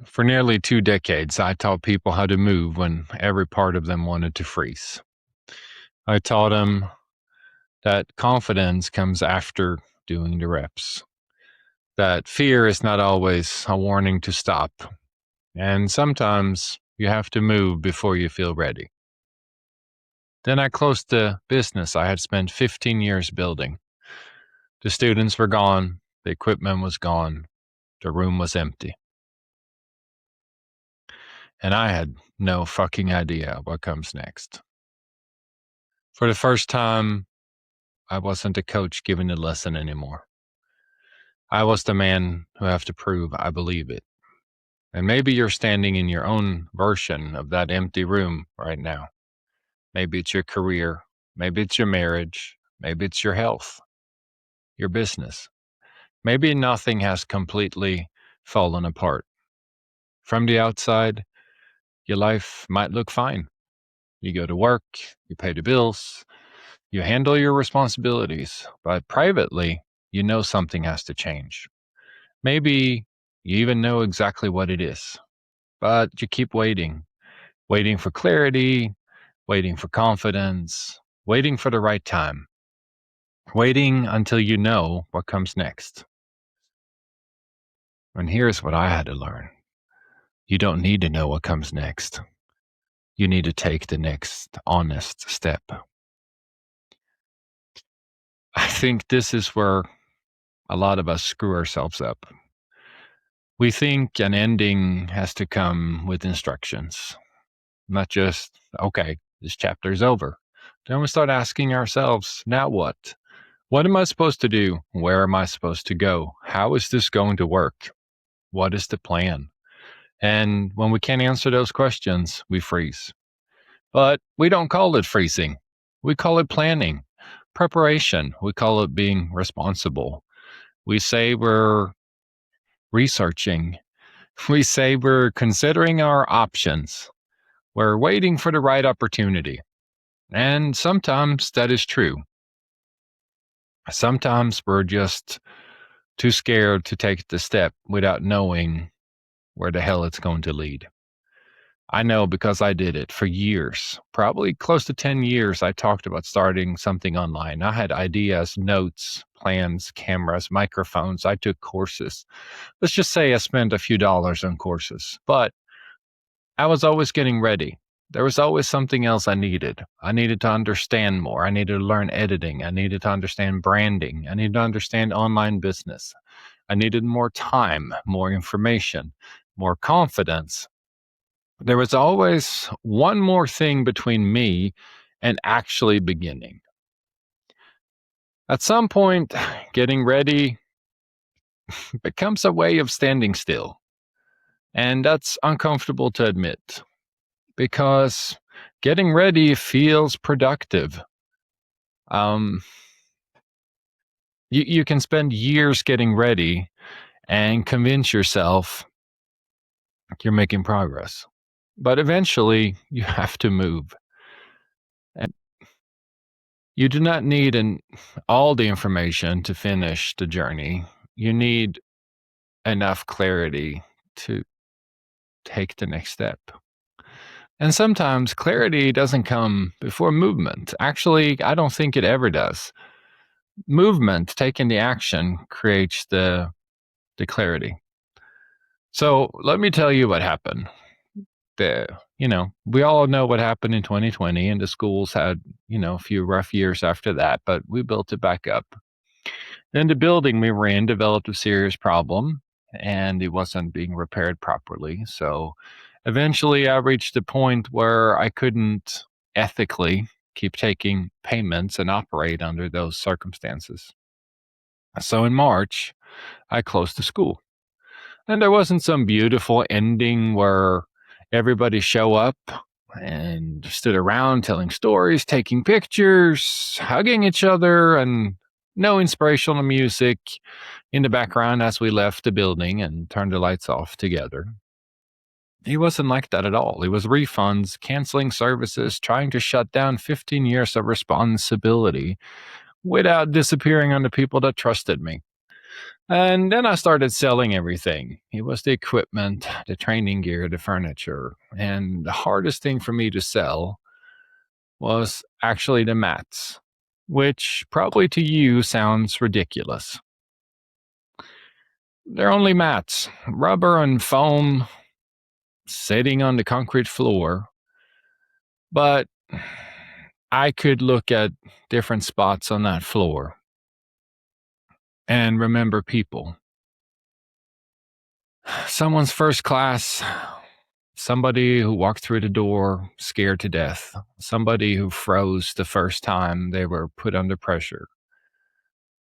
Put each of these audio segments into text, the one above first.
For nearly 2 decades, I taught people how to move when every part of them wanted to freeze. I taught them that confidence comes after doing the reps, that fear is not always a warning to stop, and sometimes you have to move before you feel ready. Then I closed the business I had spent 15 years building. The students were gone, the equipment was gone, the room was empty. And I had no fucking idea what comes next. For the first time, I wasn't a coach giving a lesson anymore. I was the man who have to prove I believe it. And maybe you're standing in your own version of that empty room right now. Maybe it's your career. Maybe it's your marriage. Maybe it's your health, your business. Maybe nothing has completely fallen apart. From the outside, your life might look fine. You go to work, you pay the bills, you handle your responsibilities, but privately, you know something has to change. Maybe you even know exactly what it is, but you keep waiting for clarity, waiting for confidence, waiting for the right time, waiting until you know what comes next. And here's what I had to learn. You don't need to know what comes next. You need to take the next honest step. I think this is where a lot of us screw ourselves up. We think an ending has to come with instructions, not just, okay, this chapter is over. Then we start asking ourselves, now what? What am I supposed to do? Where am I supposed to go? How is this going to work? What is the plan? And when we can't answer those questions, we freeze. But we don't call it freezing. We call it planning, preparation. We call it being responsible. We say we're researching. We say we're considering our options. We're waiting for the right opportunity. And sometimes that is true. Sometimes we're just too scared to take the step without knowing where the hell it's going to lead. I know because I did it for years, probably close to 10 years. I talked about starting something online. I had ideas, notes, plans, cameras, microphones. I took courses. Let's just say I spent a few dollars on courses, but I was always getting ready. There was always something else I needed. I needed to understand more. I needed to learn editing. I needed to understand branding. I needed to understand online business. I needed more time, more information, more confidence. There was always one more thing between me and actually beginning. At some point, getting ready becomes a way of standing still. And that's uncomfortable to admit because getting ready feels productive. Um, you can spend years getting ready and convince yourself you're making progress. But eventually, you have to move. And you do not need all the information to finish the journey. You need enough clarity to take the next step. And sometimes clarity doesn't come before movement. Actually, I don't think it ever does. Movement, taking the action, creates the clarity. So let me tell you what happened. We all know what happened in 2020, and the schools had, a few rough years after that, but we built it back up. Then the building we were in developed a serious problem, and it wasn't being repaired properly. So eventually I reached a point where I couldn't ethically keep taking payments and operate under those circumstances. So in March, I closed the school. And there wasn't some beautiful ending where everybody show up and stood around telling stories, taking pictures, hugging each other, and no inspirational music in the background as we left the building and turned the lights off together. It wasn't like that at all. It was refunds, canceling services, trying to shut down 15 years of responsibility without disappearing on the people that trusted me. And then I started selling everything. It was the equipment, the training gear, the furniture. And the hardest thing for me to sell was actually the mats, which probably to you sounds ridiculous. They're only mats, rubber and foam sitting on the concrete floor. But I could look at different spots on that floor and remember people. Someone's first class, somebody who walked through the door scared to death, somebody who froze the first time they were put under pressure,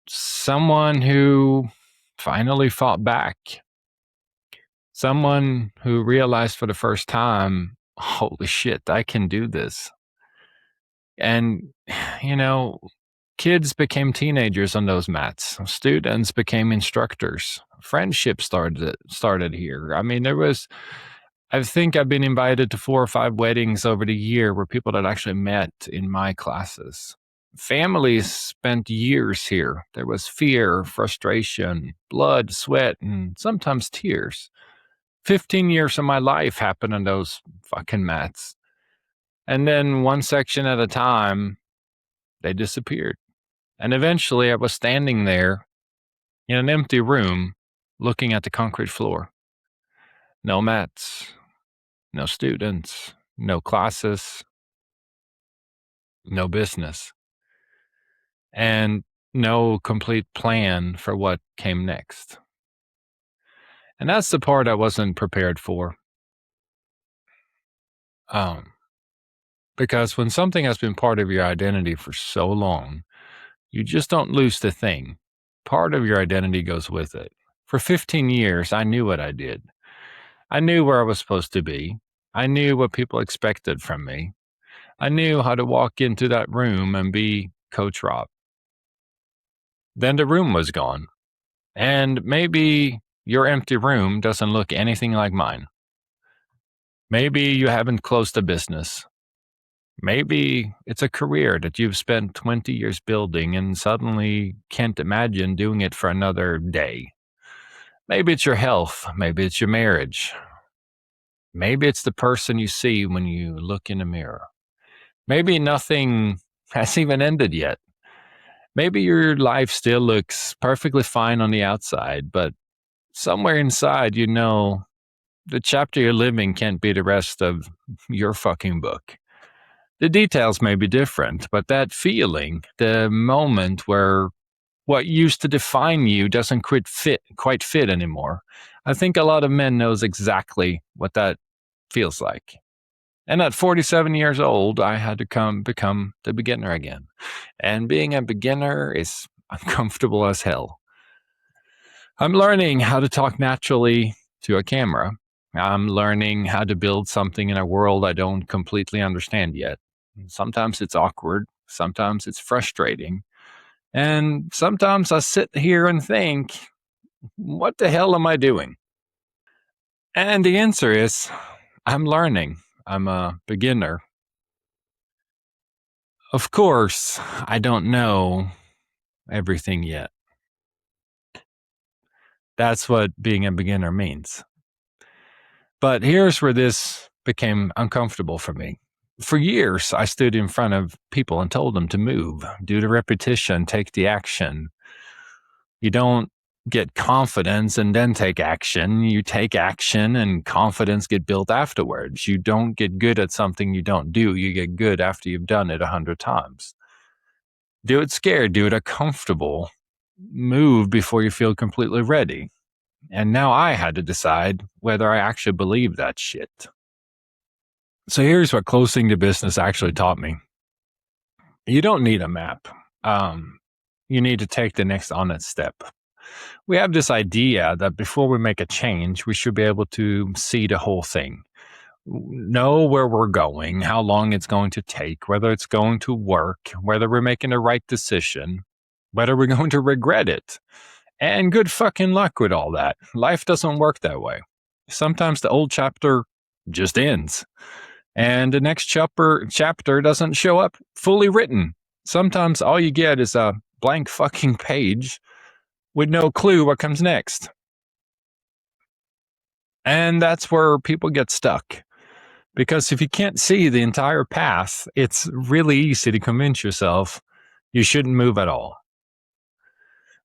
someone who finally fought back, someone who realized for the first time, holy shit, I can do this. And, you know, kids became teenagers on those mats. Students became instructors. Friendships started here. I mean, I think I've been invited to 4 or 5 weddings over the year where people that actually met in my classes. Families spent years here. There was fear, frustration, blood, sweat, and sometimes tears. 15 years of my life happened on those fucking mats. And then one section at a time, they disappeared. And eventually I was standing there in an empty room looking at the concrete floor. No mats, no students, no classes, no business, and no complete plan for what came next. And that's the part I wasn't prepared for. Because when something has been part of your identity for so long, you just don't lose the thing. Part of your identity goes with it. For 15 years, I knew what I did. I knew where I was supposed to be. I knew what people expected from me. I knew how to walk into that room and be Coach Rob. Then the room was gone. And maybe your empty room doesn't look anything like mine. Maybe you haven't closed a business. Maybe it's a career that you've spent 20 years building and suddenly can't imagine doing it for another day. Maybe it's your health. Maybe it's your marriage. Maybe it's the person you see when you look in the mirror. Maybe nothing has even ended yet. Maybe your life still looks perfectly fine on the outside, but somewhere inside, you know, the chapter you're living can't be the rest of your fucking book. The details may be different, but that feeling, the moment where what used to define you doesn't quite fit anymore. I think a lot of men knows exactly what that feels like. And at 47 years old, I had to become the beginner again. And being a beginner is uncomfortable as hell. I'm learning how to talk naturally to a camera. I'm learning how to build something in a world I don't completely understand yet. Sometimes it's awkward. Sometimes it's frustrating. And sometimes I sit here and think, what the hell am I doing? And the answer is, I'm learning. I'm a beginner. Of course, I don't know everything yet. That's what being a beginner means. But here's where this became uncomfortable for me. For years, I stood in front of people and told them to move, do the repetition, take the action. You don't get confidence and then take action. You take action and confidence get built afterwards. You don't get good at something you don't do. You get good after you've done it 100 times. Do it scared, do it uncomfortable. Move before you feel completely ready. And now I had to decide whether I actually believe that shit. So here's what closing the business actually taught me. You don't need a map. You need to take the next honest step. We have this idea that before we make a change, we should be able to see the whole thing, know where we're going, how long it's going to take, whether it's going to work, whether we're making the right decision, whether we're going to regret it. And good fucking luck with all that. Life doesn't work that way. Sometimes the old chapter just ends, and the next chapter doesn't show up fully written. Sometimes all you get is a blank fucking page with no clue what comes next. And that's where people get stuck. Because if you can't see the entire path, it's really easy to convince yourself you shouldn't move at all.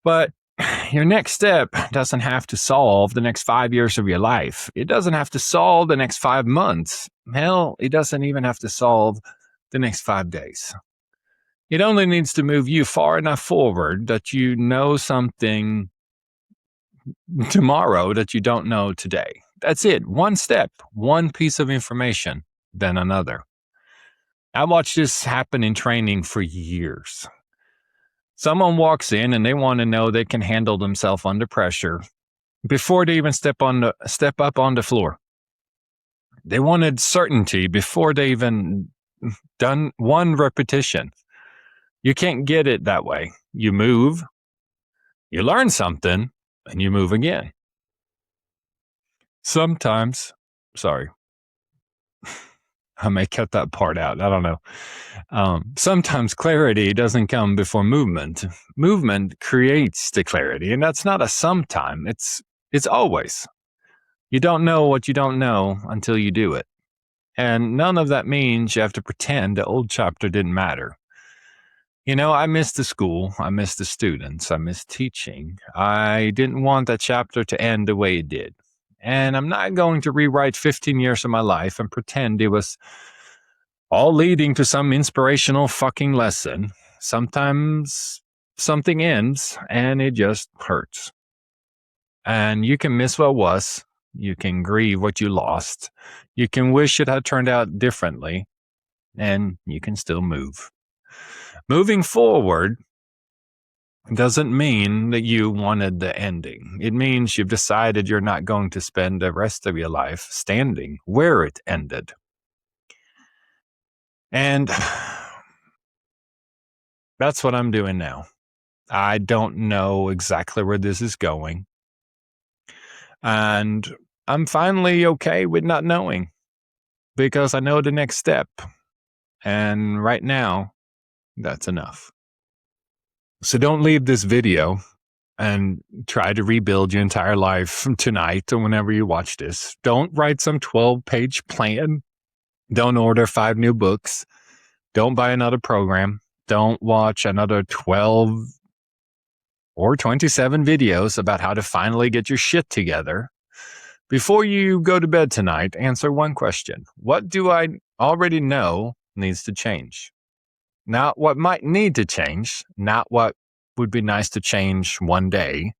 But your next step doesn't have to solve the next 5 years of your life. It doesn't have to solve the next 5 months. Hell, it doesn't even have to solve the next 5 days. It only needs to move you far enough forward that you know something tomorrow that you don't know today. That's it. One step, one piece of information, then another. I watched this happen in training for years. Someone walks in and they want to know they can handle themselves under pressure before they even step up on the floor. They wanted certainty before they even done one repetition. You can't get it that way. You move, you learn something, and you move again. Sometimes, sorry, I may cut that part out. I don't know. Sometimes clarity doesn't come before movement. Movement creates the clarity, and that's not a sometime. It's always. You don't know what you don't know until you do it. And none of that means you have to pretend the old chapter didn't matter. I miss the school. I miss the students. I miss teaching. I didn't want that chapter to end the way it did. And I'm not going to rewrite 15 years of my life and pretend it was all leading to some inspirational fucking lesson. Sometimes something ends and it just hurts. And you can miss what was. You can grieve what you lost. You can wish it had turned out differently. And you can still move. Moving forward doesn't mean that you wanted the ending. It means you've decided you're not going to spend the rest of your life standing where it ended. And that's what I'm doing now. I don't know exactly where this is going. And I'm finally okay with not knowing because I know the next step. And right now, that's enough. So don't leave this video and try to rebuild your entire life tonight or whenever you watch this. Don't write some 12-page plan. Don't order 5 new books. Don't buy another program. Don't watch another 12 or 27 videos about how to finally get your shit together. Before you go to bed tonight, answer one question. What do I already know needs to change? Not what might need to change, not what would be nice to change one day.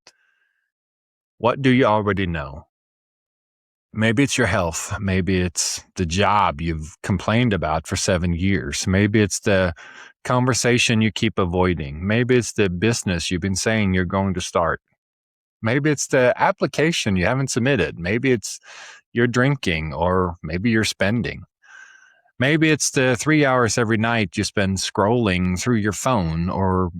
What do you already know? Maybe it's your health. Maybe it's the job you've complained about for 7 years. Maybe it's the conversation you keep avoiding. Maybe it's the business you've been saying you're going to start. Maybe it's the application you haven't submitted. Maybe it's your drinking, or maybe you're spending. Maybe it's the 3 hours every night you spend scrolling through your phone or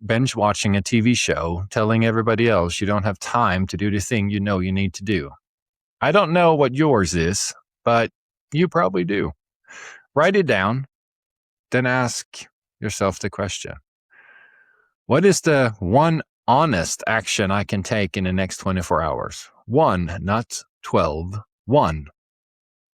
binge watching a TV show, telling everybody else you don't have time to do the thing you know you need to do. I don't know what yours is, but you probably do. Write it down, then ask yourself the question. What is the one honest action I can take in the next 24 hours? 1, not 12. 1.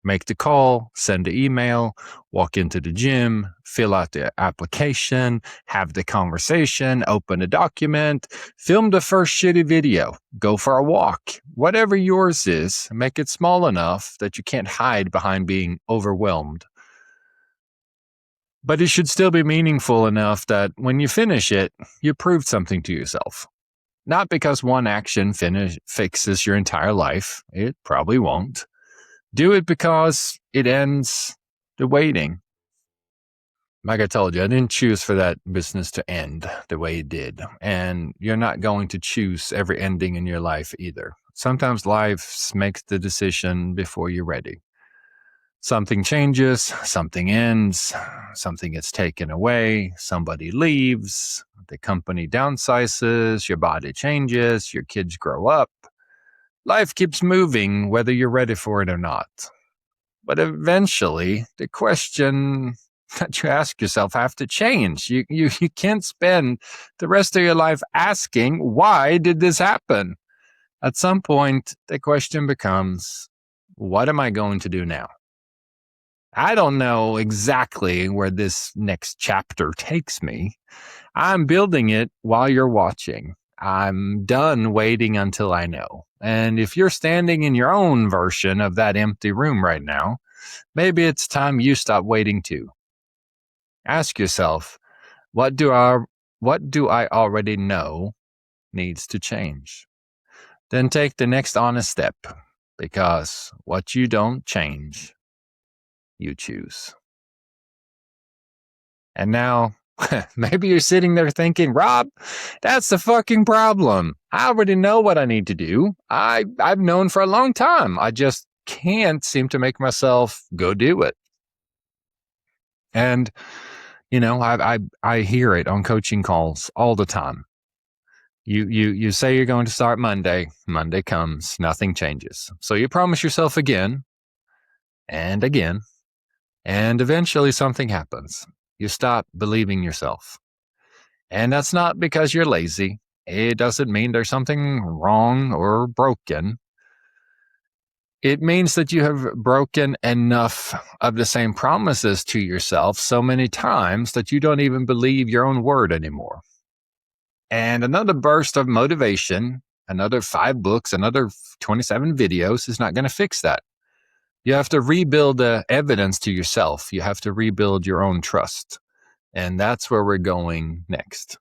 Make the call, send the email, walk into the gym, fill out the application, have the conversation, open a document, film the first shitty video, go for a walk. Whatever yours is, make it small enough that you can't hide behind being overwhelmed. But it should still be meaningful enough that when you finish it, you proved something to yourself. Not because one action fixes your entire life. It probably won't. Do it because it ends the waiting. Like I told you, I didn't choose for that business to end the way it did. And you're not going to choose every ending in your life either. Sometimes life makes the decision before you're ready. Something changes, something ends, something gets taken away, somebody leaves, the company downsizes, your body changes, your kids grow up. Life keeps moving whether you're ready for it or not. But eventually, the question that you ask yourself have to change. You can't spend the rest of your life asking, why did this happen? At some point, the question becomes, what am I going to do now? I don't know exactly where this next chapter takes me. I'm building it while you're watching. I'm done waiting until I know. And if you're standing in your own version of that empty room right now, maybe it's time you stop waiting too. Ask yourself, what do I already know needs to change? Then take the next honest step, because what you don't change, you choose. And now, maybe you're sitting there thinking, Rob, that's the fucking problem. I already know what I need to do. I've known for a long time. I just can't seem to make myself go do it. And, I hear it on coaching calls all the time. You say you're going to start Monday. Monday comes, nothing changes. So you promise yourself again and again, and eventually something happens. You stop believing yourself. And that's not because you're lazy. It doesn't mean there's something wrong or broken. It means that you have broken enough of the same promises to yourself so many times that you don't even believe your own word anymore. And another burst of motivation, another 5 books, another 27 videos is not going to fix that. You have to rebuild the evidence to yourself. You have to rebuild your own trust. And that's where we're going next.